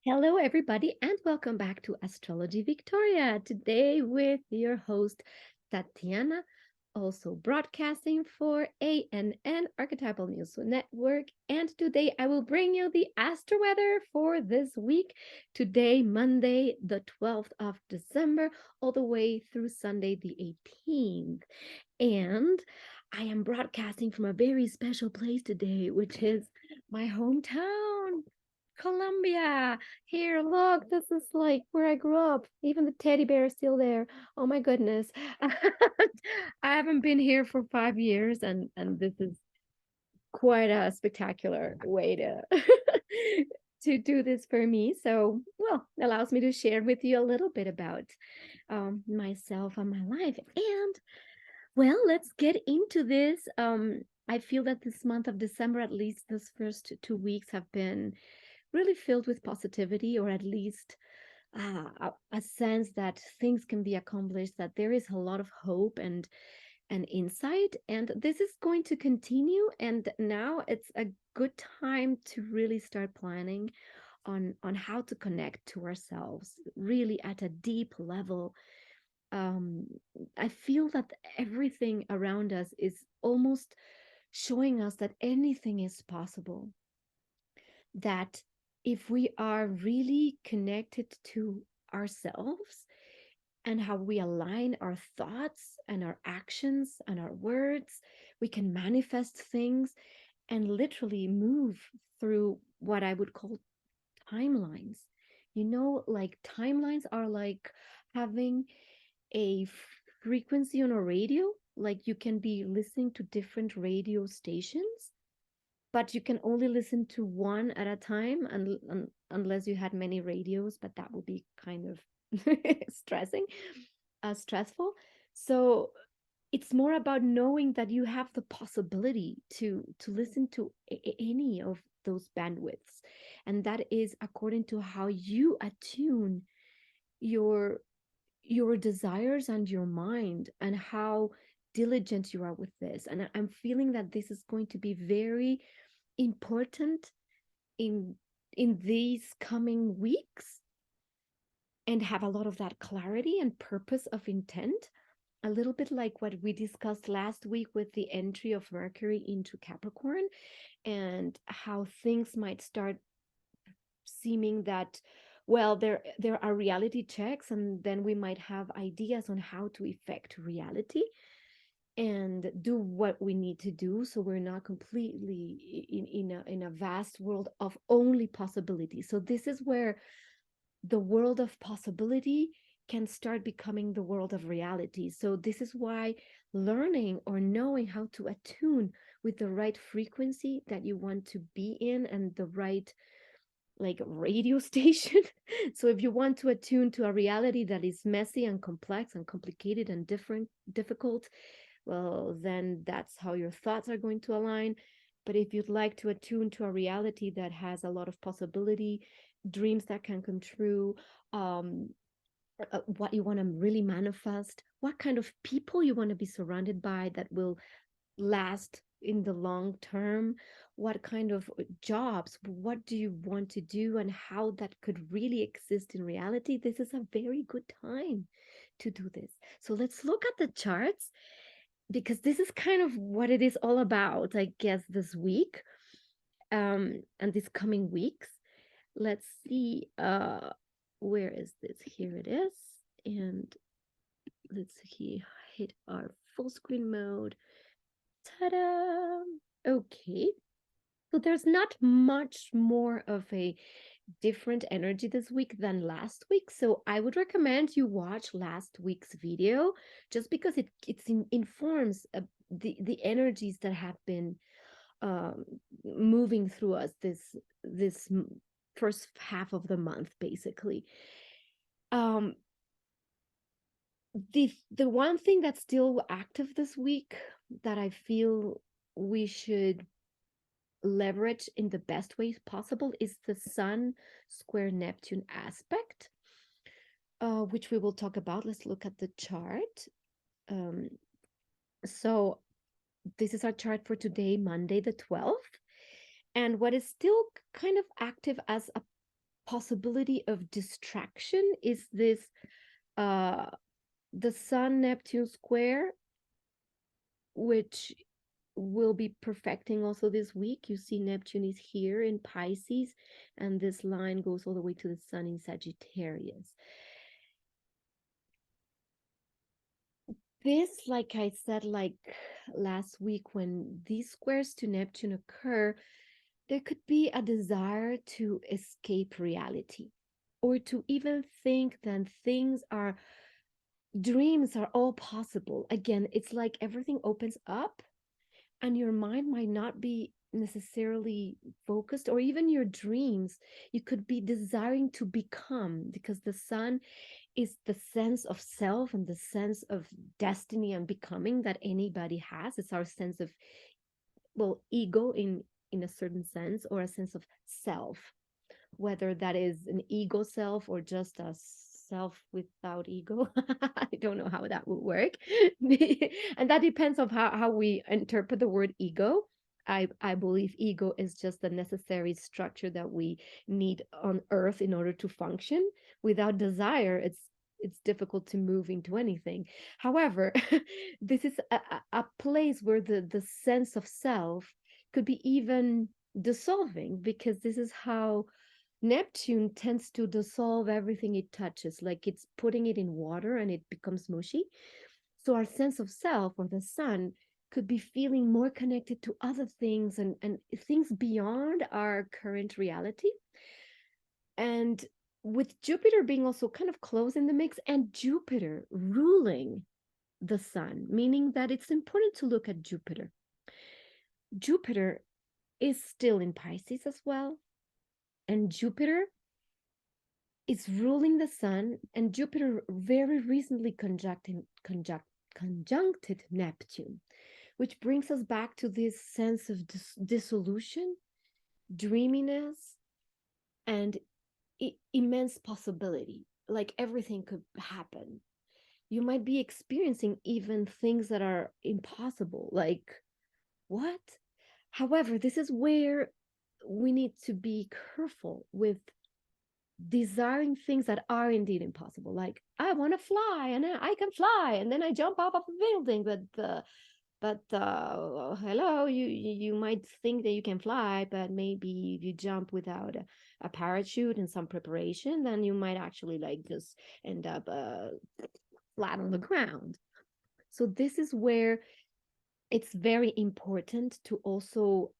Hello, everybody, and welcome back to Astrology Victoria. Today, with your host, Tatiana, also broadcasting for ANN Archetypal News Network. And today, I will bring you the astro weather for this week. Today, Monday, the 12th of December, all the way through Sunday, the 18th. And I am broadcasting from a very special place today, which is my hometown, Colombia. Here, look, this is like where I grew up. Even the teddy bear is still there. Oh my goodness. I haven't been here for 5 years, and this is quite a spectacular way to to do this for me. So, well, allows me to share with you a little bit about myself and my life. And well, let's get into this. I feel that this month of December, at least this first 2 weeks, have been really filled with positivity, or at least a sense that things can be accomplished, that there is a lot of hope and insight. And this is going to continue. And now it's a good time to really start planning on how to connect to ourselves, really at a deep level. um, I feel that everything around us is almost showing us that anything is possible. That if we are really connected to ourselves and how we align our thoughts and our actions and our words, we can manifest things and literally move through what I would call timelines. Like timelines are like having a frequency on a radio. Like you can be listening to different radio stations, but you can only listen to one at a time, unless you had many radios, but that would be kind of stressful. So it's more about knowing that you have the possibility to listen to any of those bandwidths, and that is according to how you attune your your desires and your mind, and how diligent you are with this. And I'm feeling that this is going to be very important in these coming weeks, and have a lot of that clarity and purpose of intent, a little bit like what we discussed last week with the entry of Mercury into Capricorn, and how things might start seeming that, well, there are reality checks, and then we might have ideas on how to effect reality and do what we need to do, so we're not completely in a vast world of only possibility. So this is where the world of possibility can start becoming the world of reality. So this is why learning or knowing how to attune with the right frequency that you want to be in, and the right like radio station. So if you want to attune to a reality that is messy and complex and complicated and difficult, well, then that's how your thoughts are going to align. But if you'd like to attune to a reality that has a lot of possibility, dreams that can come true, um, what you want to really manifest, what kind of people you want to be surrounded by that will last in the long term, what kind of jobs, what do you want to do, and how that could really exist in reality, this is a very good time to do this. So let's look at the charts, because this is kind of what it is all about, I guess, this week, and these coming weeks. Let's see, where is this? Here it is. And let's see, hit our full screen mode. Ta-da! Okay. So there's not much more of a different energy this week than last week. So I would recommend you watch last week's video, just because informs the energies that have been um, moving through us this first half of the month, basically. Um, the one thing that's still active this week that I feel we should leverage in the best way possible is the Sun square Neptune aspect, which we will talk about. Let's look at the chart. Um, so this is our chart for today, Monday the 12th. And what is still kind of active as a possibility of distraction is this uh the Sun Neptune square, which will be perfecting also this week. You see, Neptune is here in Pisces, and this line goes all the way to the Sun in Sagittarius. This, like I said, like last week, when these squares to Neptune occur, there could be a desire to escape reality, or to even think that dreams are all possible. Again, it's like everything opens up and your mind might not be necessarily focused, or even your dreams you could be desiring to become, because the Sun is the sense of self and the sense of destiny and becoming that anybody has. It's our sense of, well, ego in a certain sense, or a sense of self, whether that is an ego self or just a self without ego. I don't know how that would work. And that depends on how we interpret the word ego. I believe ego is just the necessary structure that we need on earth in order to function. Without desire, it's difficult to move into anything. However, this is a place where the sense of self could be even dissolving, because this is how Neptune tends to dissolve everything it touches, like it's putting it in water and it becomes mushy. So our sense of self, or the Sun, could be feeling more connected to other things, and things beyond our current reality. And with Jupiter being also kind of close in the mix, and Jupiter ruling the Sun, meaning that it's important to look at Jupiter. Jupiter is still in Pisces as well. And Jupiter is ruling the Sun, and Jupiter very recently conjuncted Neptune, which brings us back to this sense of dissolution, dreaminess, and immense possibility. Like everything could happen. You might be experiencing even things that are impossible. Like, what? However, this is where we need to be careful with desiring things that are indeed impossible. Like, I want to fly and I can fly, and then I jump off of a building. But hello, you might think that you can fly, but maybe if you jump without a parachute and some preparation, then you might actually like just end up flat on the ground. So this is where it's very important to also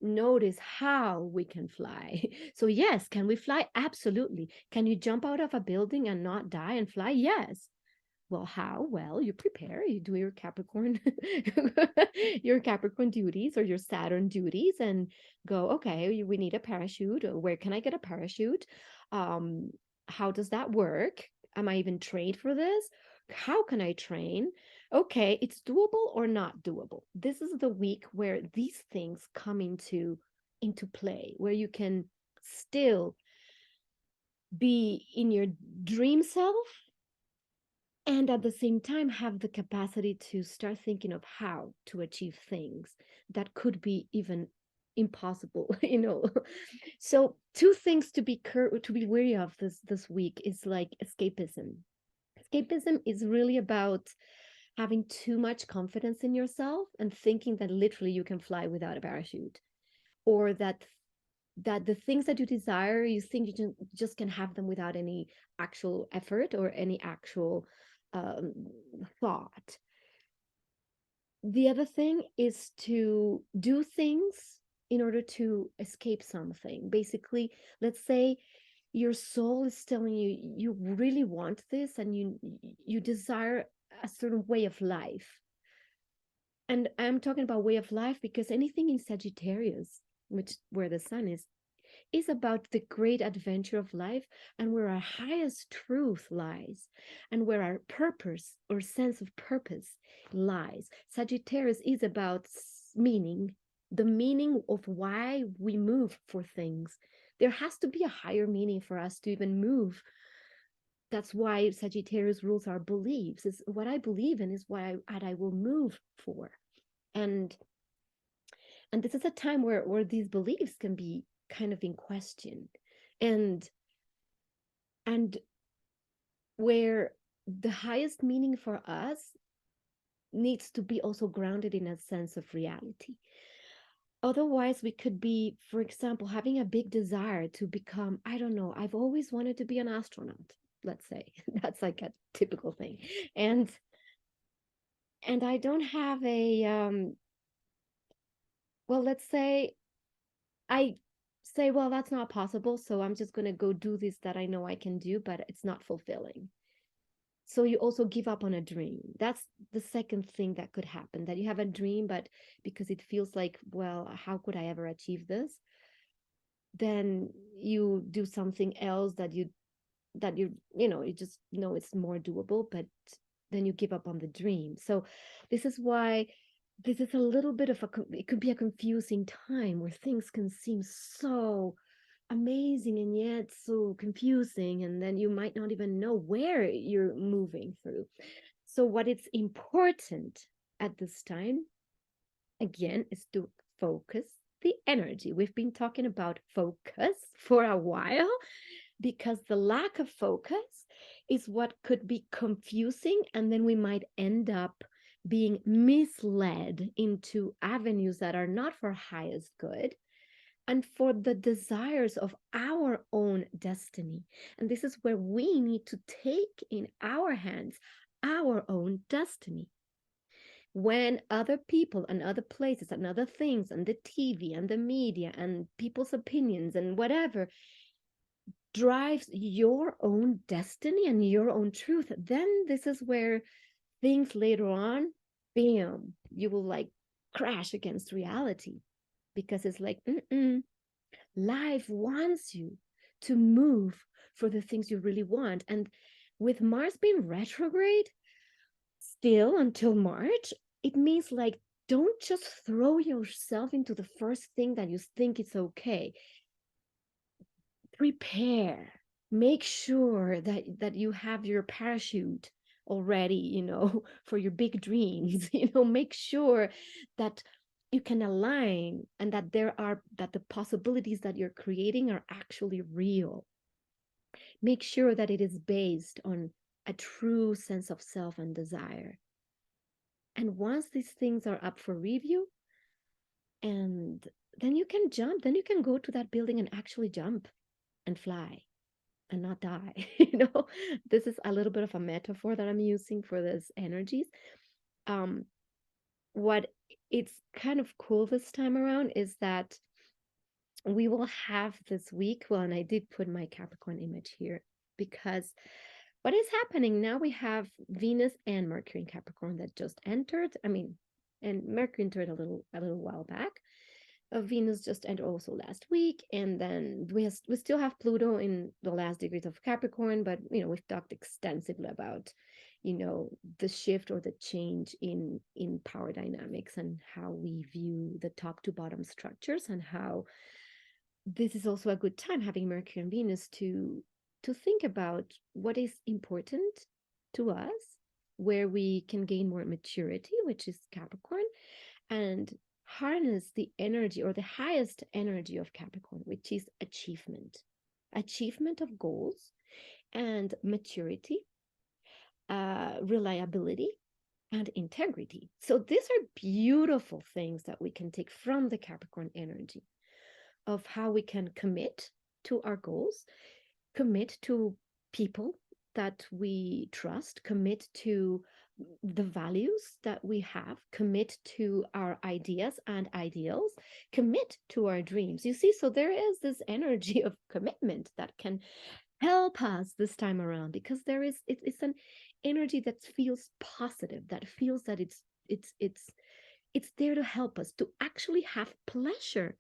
notice how we can fly. So yes, can we fly? Absolutely. Can you jump out of a building and not die and fly? Yes. Well, how? Well, you prepare, you do your Capricorn your Capricorn duties or your Saturn duties, and go, okay, we need a parachute. Where can I get a parachute? um how does that work? Am I even trained for this? How can I train? Okay, it's doable or not doable. This is the week where these things come into play, where you can still be in your dream self, and at the same time have the capacity to start thinking of how to achieve things that could be even impossible. So two things to be wary of this week is like escapism is really about having too much confidence in yourself and thinking that literally you can fly without a parachute, or that the things that you desire, you think you just can have them without any actual effort or any actual um, thought. The other thing is to do things in order to escape something. Basically, let's say your soul is telling you you really want this, and you desire a certain way of life. And I'm talking about way of life because anything in Sagittarius, which where the Sun is about the great adventure of life, and where our highest truth lies, and where our purpose or sense of purpose lies. Sagittarius is about meaning, the meaning of why we move for things. There has to be a higher meaning for us to even move. That's why Sagittarius rules our beliefs. Is what I believe in is what I will move for. And this is a time where these beliefs can be kind of in question. and and where the highest meaning for us needs to be also grounded in a sense of reality. Otherwise, we could be, for example, having a big desire to become, I don't know, I've always wanted to be an astronaut, let's say. That's like a typical thing. And I don't have a well, let's say I say, well, that's not possible, so I'm just going to go do this that I know I can do, but it's not fulfilling. So you also give up on a dream. That's the second thing that could happen, that you have a dream, but because it feels like, well, how could I ever achieve this? Then you do something else you just know it's more doable, but then you give up on the dream. So this is why this is a little bit of it could be a confusing time where things can seem so amazing and yet so confusing, and then you might not even know where you're moving through. So what is important at this time, again, is to focus the energy. We've been talking about focus for a while, because the lack of focus is what could be confusing, and then we might end up being misled into avenues that are not for highest good and for the desires of our own destiny. And this is where we need to take in our hands our own destiny. When other people and other places and other things and the TV and the media and people's opinions and whatever drives your own destiny and your own truth, then this is where things later on, bam, you will like crash against reality, because it's like, life wants you to move for the things you really want. And with Mars being retrograde still until March, it means like, don't just throw yourself into the first thing that you think is okay. Prepare, make sure that you have your parachute already, for your big dreams. Make sure that you can align, and that the possibilities that you're creating are actually real. Make sure that it is based on a true sense of self and desire. And once these things are up for review, and then you can jump, then you can go to that building and actually jump and fly and not die. This is a little bit of a metaphor that I'm using for these energies. What it's kind of cool this time around is that we will have this week, well, and I did put my Capricorn image here, because what is happening now, we have Venus and Mercury in Capricorn that just entered. And Mercury entered a little while back. Venus just entered also last week, and then we still have Pluto in the last degrees of Capricorn, but we've talked extensively about the shift or the change in power dynamics and how we view the top to bottom structures, and how this is also a good time, having Mercury and Venus, to think about what is important to us, where we can gain more maturity, which is Capricorn, and harness the energy or the highest energy of Capricorn, which is achievement of goals, and maturity, reliability, and integrity. So these are beautiful things that we can take from the Capricorn energy, of how we can commit to our goals, commit to people that we trust, commit to the values that we have, commit to our ideas and ideals, commit to our dreams. You see, so there is this energy of commitment that can help us this time around, because it's an energy that feels positive, that feels that it's there to help us to actually have pleasure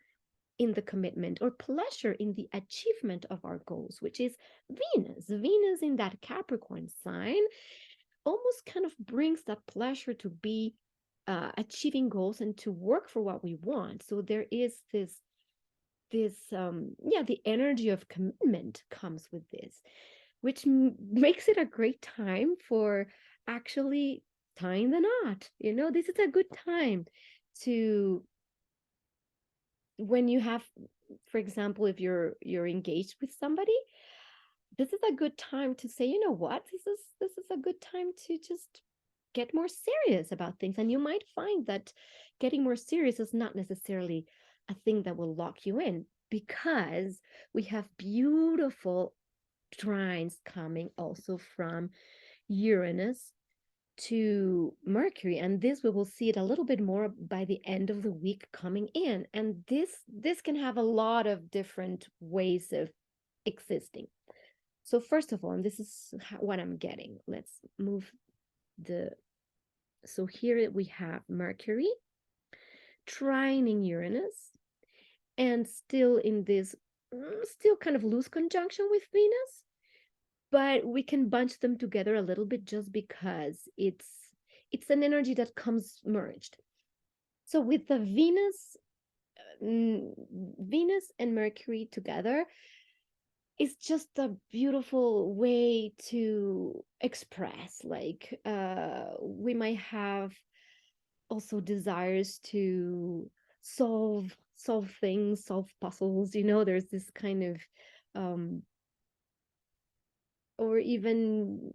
in the commitment, or pleasure in the achievement of our goals, which is Venus in that Capricorn sign almost kind of brings that pleasure to be achieving goals and to work for what we want. So there is this the energy of commitment comes with this, which makes it a great time for actually tying the knot. This is a good time to when you have, for example, if you're engaged with somebody, this is a good time to say, you know what, this is a good time to just get more serious about things. And you might find that getting more serious is not necessarily a thing that will lock you in, because we have beautiful trines coming also from Uranus to Mercury, and this we will see it a little bit more by the end of the week coming in. And this can have a lot of different ways of existing. So first of all, and this is what I'm getting, let's move the, so here we have Mercury trining Uranus, and still in this still kind of loose conjunction with Venus, but we can bunch them together a little bit just because it's an energy that comes merged. So with the Venus and Mercury together, it's just a beautiful way to express, like we might have also desires to solve things, solve puzzles, there's this kind of um or even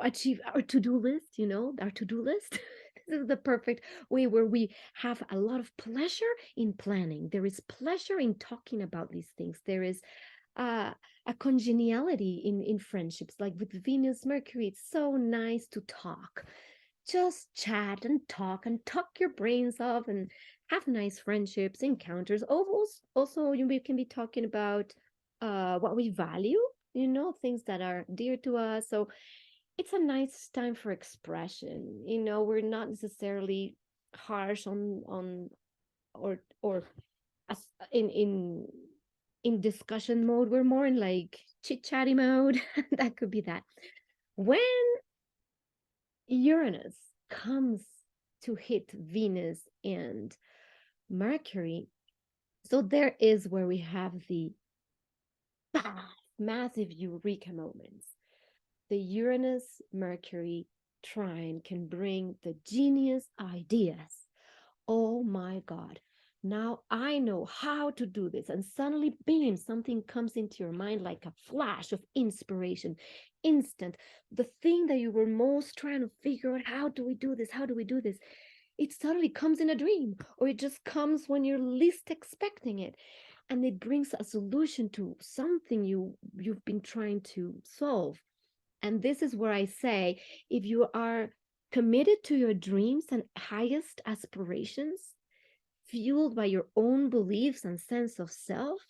achieve our to-do list, our to-do list. This is the perfect way where we have a lot of pleasure in planning. There is pleasure in talking about these things. There is a congeniality in friendships, like with Venus Mercury. It's so nice to talk, just chat and talk your brains off, and have nice friendships, encounters. Also, we can be talking about what we value, things that are dear to us. So it's a nice time for expression. We're not necessarily harsh on or as in discussion mode. We're more in like chit chatty mode. That could be that. When Uranus comes to hit Venus and Mercury, so there is where we have the massive eureka moments. The Uranus Mercury trine can bring the genius ideas. Oh my God. Now I know how to do this. And suddenly, bam, something comes into your mind like a flash of inspiration, instant. The thing that you were most trying to figure out, how do we do this? How do we do this? It suddenly comes in a dream, or it just comes when you're least expecting it. And it brings a solution to something you've been trying to solve. And this is where I say, if you are committed to your dreams and highest aspirations, fueled by your own beliefs and sense of self,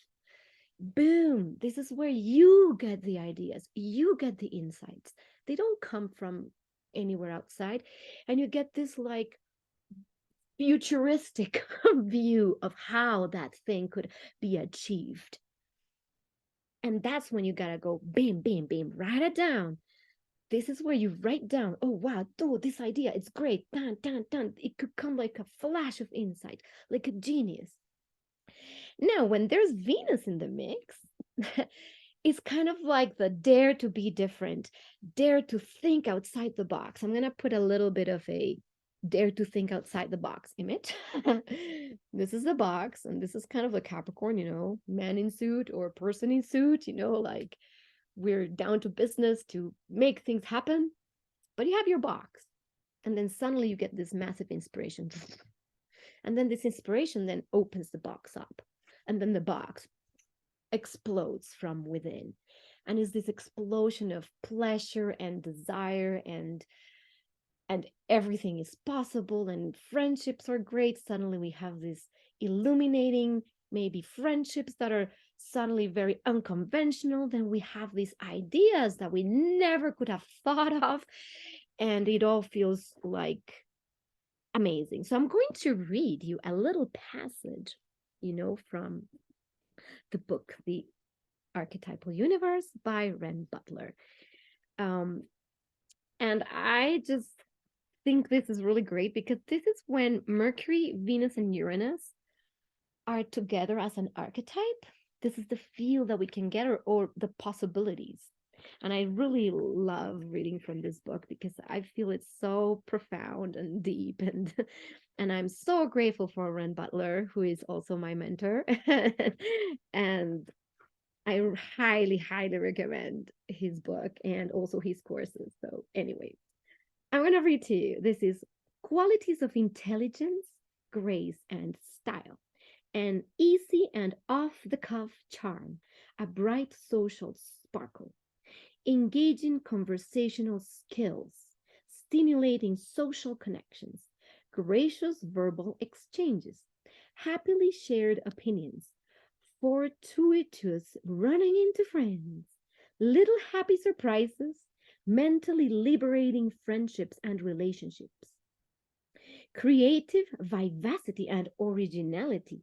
boom, this is where you get the ideas, you get the insights. They don't come from anywhere outside. And you get this like futuristic view of how that thing could be achieved. And that's when you gotta go, bam, bam, bam, write it down. This is where you write down, oh wow, this idea, it's great, dun, dun, dun. It could come like a flash of insight, like a genius. Now, when there's Venus in the mix, it's kind of like the dare to be different, dare to think outside the box. I'm going to put a little bit of a dare to think outside the box image. This is the box, and this is kind of a Capricorn, man in suit or person in suit, like we're down to business to make things happen. But you have your box, and then suddenly you get this massive inspiration. And then this inspiration then opens the box up, and then the box explodes from within, and is this explosion of pleasure and desire, and everything is possible, and friendships are great. Suddenly we have this illuminating, maybe friendships that are suddenly very unconventional. Then we have these ideas that we never could have thought of, and it all feels like amazing. So I'm going to read you a little passage, from the book, The Archetypal Universe by Ren Butler. And I just think this is really great, because this is when Mercury, Venus, and Uranus are together as an archetype. This is the feel that we can get, or the possibilities. And I really love reading from this book, because I feel it's so profound and deep, and And I'm so grateful for Ren Butler, who is also my mentor. And I highly, highly recommend his book and also his courses. So, anyway, I'm going to read to you. This is Qualities of Intelligence, Grace, and Style. An easy and off the cuff charm, a bright social sparkle, engaging conversational skills, stimulating social connections, gracious verbal exchanges, happily shared opinions, fortuitous running into friends, little happy surprises, mentally liberating friendships and relationships, creative vivacity and originality,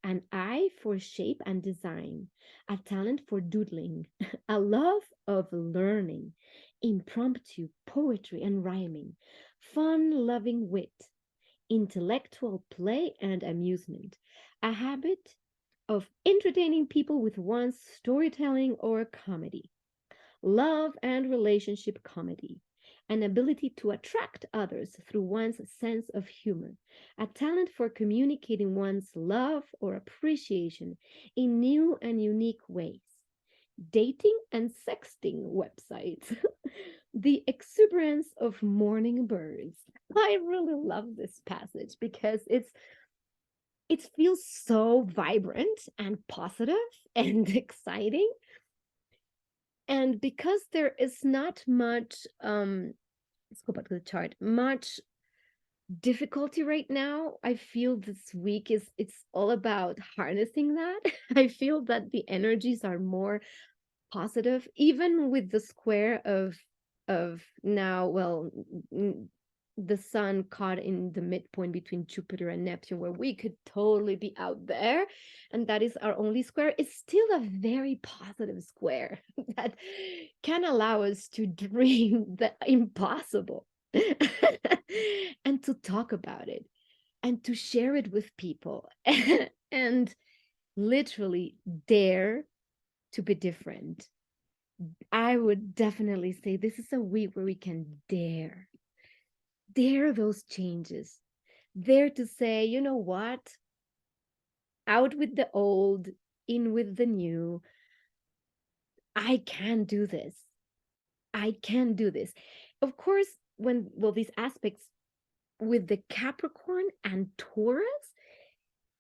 an eye for shape and design, a talent for doodling, a love of learning, impromptu poetry and rhyming, fun loving wit, intellectual play and amusement, a habit of entertaining people with one's storytelling or comedy, love and relationship comedy, an ability to attract others through one's sense of humor, a talent for communicating one's love or appreciation in new and unique ways, dating and sexting websites, the exuberance of morning birds. I really love this passage because it feels so vibrant and positive and exciting. And because there is not much let's go back to the chart, much difficulty right now, I feel this week is it's all about harnessing that. I feel that the energies are more positive, even with the square of now, well, the sun caught in the midpoint between Jupiter and Neptune, where we could totally be out there, and that is our only square. It's still a very positive square that can allow us to dream the impossible and to talk about it and to share it with people and literally dare to be different. I would definitely say this is a week where we can dare those changes, dare to say, you know what, out with the old, in with the new. I can do this. I can do this. Of course, when, well, these aspects with the Capricorn and Taurus,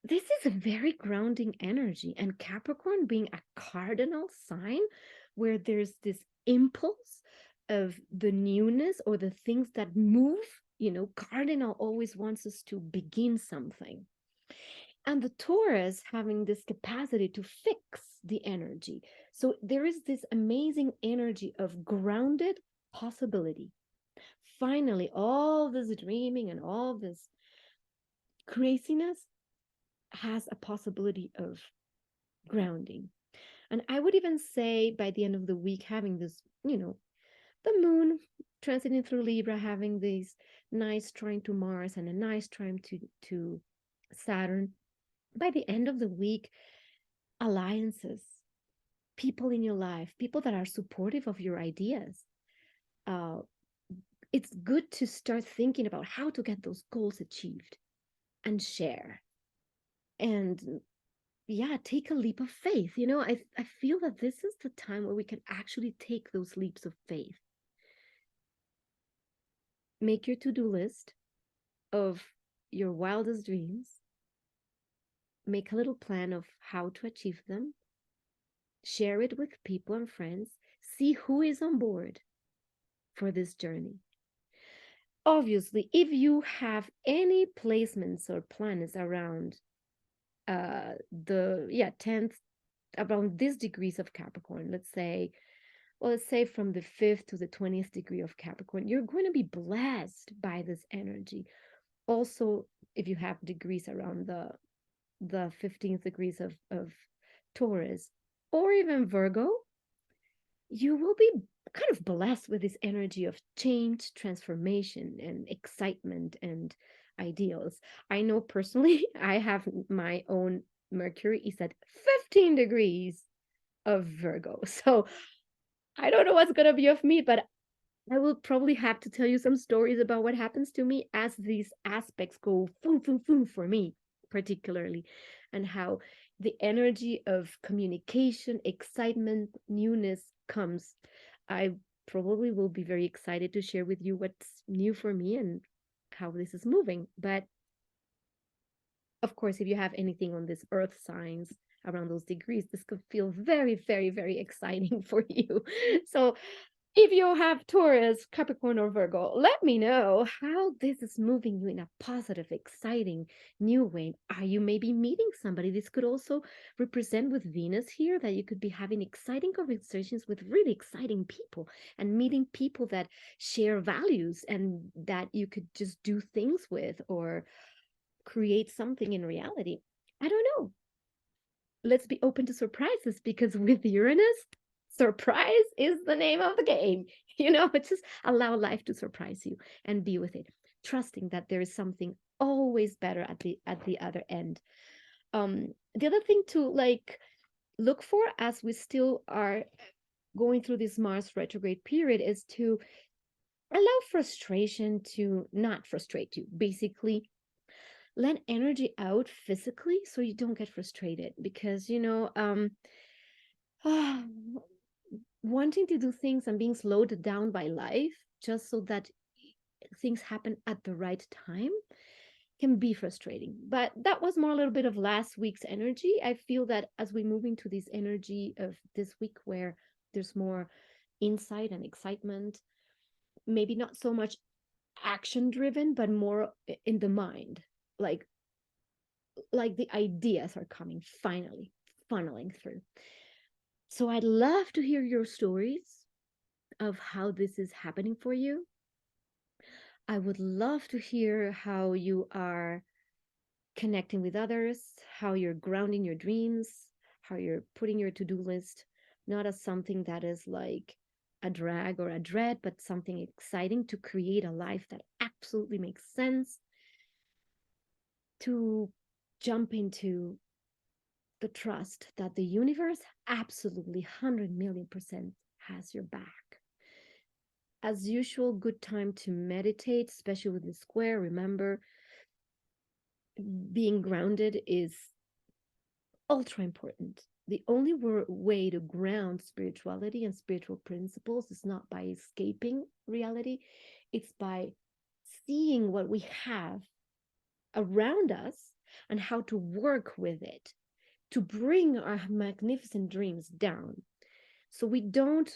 this is a very grounding energy. And Capricorn being a cardinal sign where there's this impulse of the newness or the things that move, cardinal always wants us to begin something. And the Taurus having this capacity to fix the energy. So there is this amazing energy of grounded possibility. Finally, all this dreaming and all this craziness has a possibility of grounding. And I would even say by the end of the week, having this, the moon transiting through Libra, having this nice trine to Mars and a nice trine to Saturn. By the end of the week, alliances, people in your life, people that are supportive of your ideas. It's good to start thinking about how to get those goals achieved and share. And yeah, take a leap of faith. I feel that this is the time where we can actually take those leaps of faith. Make your to-do list of your wildest dreams. Make a little plan of how to achieve them. Share it with people and friends. See who is on board for this journey. Obviously, if you have any placements or planets around the 10th, around these degrees of Capricorn, let's say from the 5th to the 20th degree of Capricorn, you're going to be blessed by this energy. Also, if you have degrees around the 15th degrees of Taurus or even Virgo, you will be kind of blessed with this energy of change, transformation, and excitement and ideals. I know personally, I have my own Mercury is at 15 degrees of Virgo. So I don't know what's going to be of me, but I will probably have to tell you some stories about what happens to me as these aspects go boom, boom, boom for me, particularly, and how the energy of communication, excitement, newness comes. I probably will be very excited to share with you what's new for me and how this is moving. But of course, if you have anything on this earth signs around those degrees, this could feel very, very, very exciting for you. So if you have Taurus, Capricorn, or Virgo, let me know how this is moving you in a positive, exciting, new way. Are you maybe meeting somebody? This could also represent with Venus here that you could be having exciting conversations with really exciting people and meeting people that share values and that you could just do things with or create something in reality. I don't know. Let's be open to surprises because with Uranus, surprise is the name of the game. Just allow life to surprise you and be with it, trusting that there is something always better at the other end. The other thing to like look for as we still are going through this Mars retrograde period is to allow frustration to not frustrate you. Basically, let energy out physically so you don't get frustrated because wanting to do things and being slowed down by life just so that things happen at the right time can be frustrating. But that was more a little bit of last week's energy. I feel that as we move into this energy of this week where there's more insight and excitement, maybe not so much action driven, but more in the mind. Like the ideas are coming finally, funneling through. So I'd love to hear your stories of how this is happening for you. I would love to hear how you are connecting with others, how you're grounding your dreams, how you're putting your to do list not as something that is like a drag or a dread, but something exciting to create a life that absolutely makes sense, to jump into the trust that the universe absolutely 100 million% has your back. As usual, good time to meditate, especially with the square. Remember, being grounded is ultra important. The only way to ground spirituality and spiritual principles is not by escaping reality, it's by seeing what we have around us and how to work with it to bring our magnificent dreams down. So we don't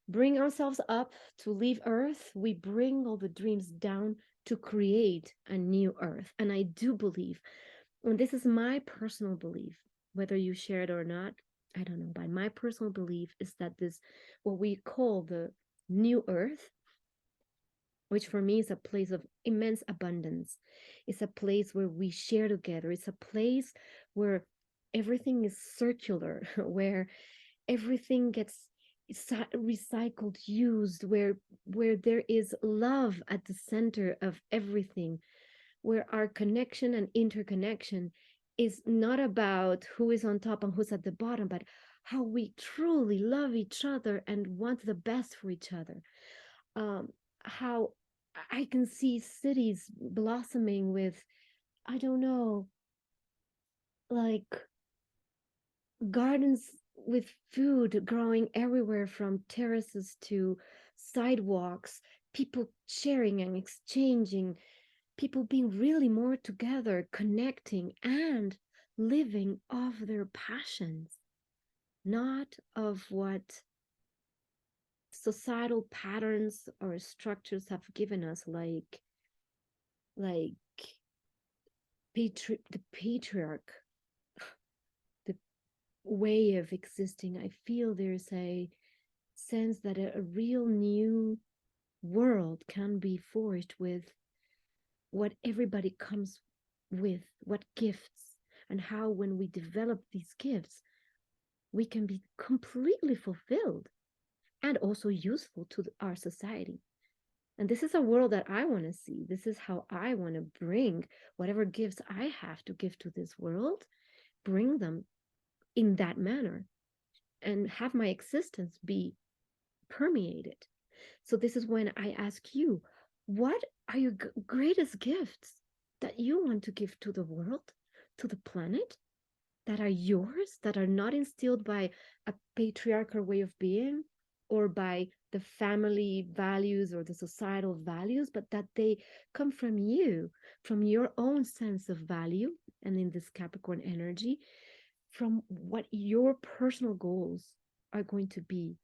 bring ourselves up to leave Earth, we bring all the dreams down to create a new Earth. And I do believe, and this is my personal belief, whether you share it or not, I don't know, but my personal belief is that this, what we call the new Earth, which for me is a place of immense abundance. It's a place where we share together. It's a place where everything is circular, where everything gets recycled, used, where there is love at the center of everything, where our connection and interconnection is not about who is on top and who's at the bottom, but how we truly love each other and want the best for each other. How I can see cities blossoming with, I don't know, like gardens with food growing everywhere from terraces to sidewalks, people sharing and exchanging, people being really more together, connecting and living of their passions, not of what societal patterns or structures have given us, like the patriarch, the way of existing. I feel there's a sense that a real new world can be forged with what everybody comes with, what gifts, and how when we develop these gifts, we can be completely fulfilled and also useful to our society. And this is a world that I want to see. This is how I want to bring whatever gifts I have to give to this world, bring them in that manner and have my existence be permeated. So this is when I ask you, what are your greatest gifts that you want to give to the world, to the planet, that are yours, that are not instilled by a patriarchal way of being or by the family values or the societal values, but that they come from you, from your own sense of value, and in this Capricorn energy, from what your personal goals are going to be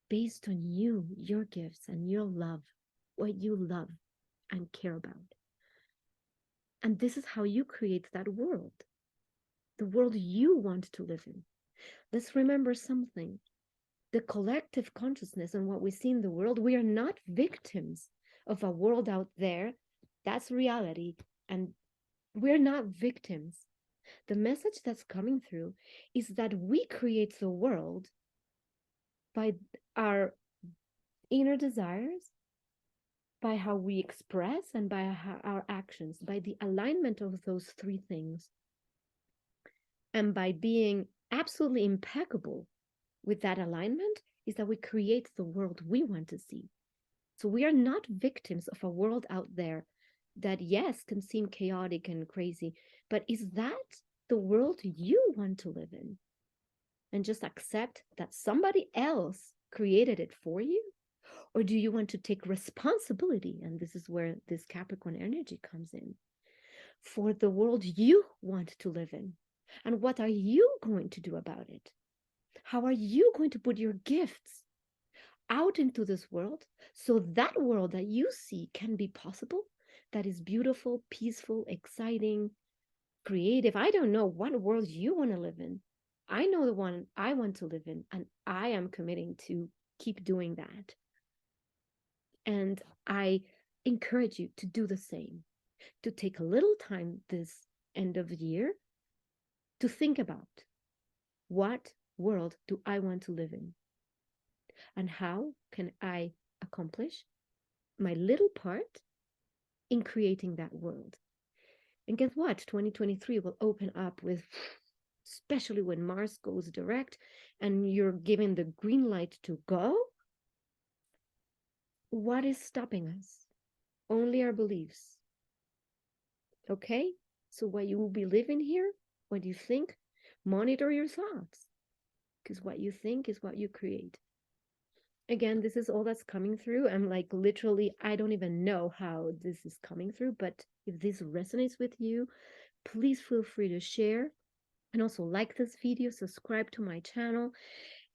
based on you, your gifts, and your love, what you love and care about. And this is how you create that world, the world you want to live in. Let's remember something. The collective consciousness and what we see in the world, we are not victims of a world out there. That's reality. And we're not victims. The message that's coming through is that we create the world by our inner desires, by how we express, and by our actions, by the alignment of those three things. And by being absolutely impeccable with that alignment, is that we create the world we want to see. So we are not victims of a world out there that, yes, can seem chaotic and crazy, but is that the world you want to live in? And just accept that somebody else created it for you? Or do you want to take responsibility? And this is where this Capricorn energy comes in, for the world you want to live in. And what are you going to do about it? How are you going to put your gifts out into this world so that world that you see can be possible, that is beautiful, peaceful, exciting, creative? I don't know what world you want to live in. I know the one I want to live in, and I am committing to keep doing that. And I encourage you to do the same, to take a little time this end of the year to think about, what world do I want to live in? And how can I accomplish my little part in creating that world? And guess what? 2023 will open up with, especially when Mars goes direct and you're given the green light to go. What is stopping us? Only our beliefs. Okay? So what you will be living here, what you think, monitor your thoughts. Because what you think is what you create. Again, this is all that's coming through. I'm like, literally, I don't even know how this is coming through, but if this resonates with you, please feel free to share. And also like this video, subscribe to my channel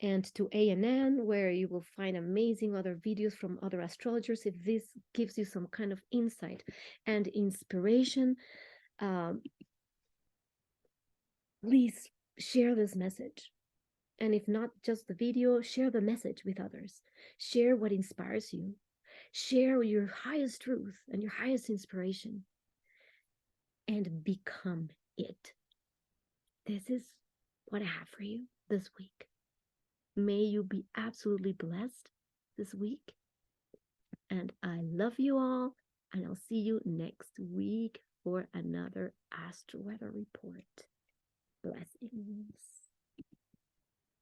and to ANN, where you will find amazing other videos from other astrologers. If this gives you some kind of insight and inspiration, please share this message. And if not just the video, share the message with others. Share what inspires you. Share your highest truth and your highest inspiration. And become it. This is what I have for you this week. May you be absolutely blessed this week. And I love you all. And I'll see you next week for another Astro Weather Report. Blessings.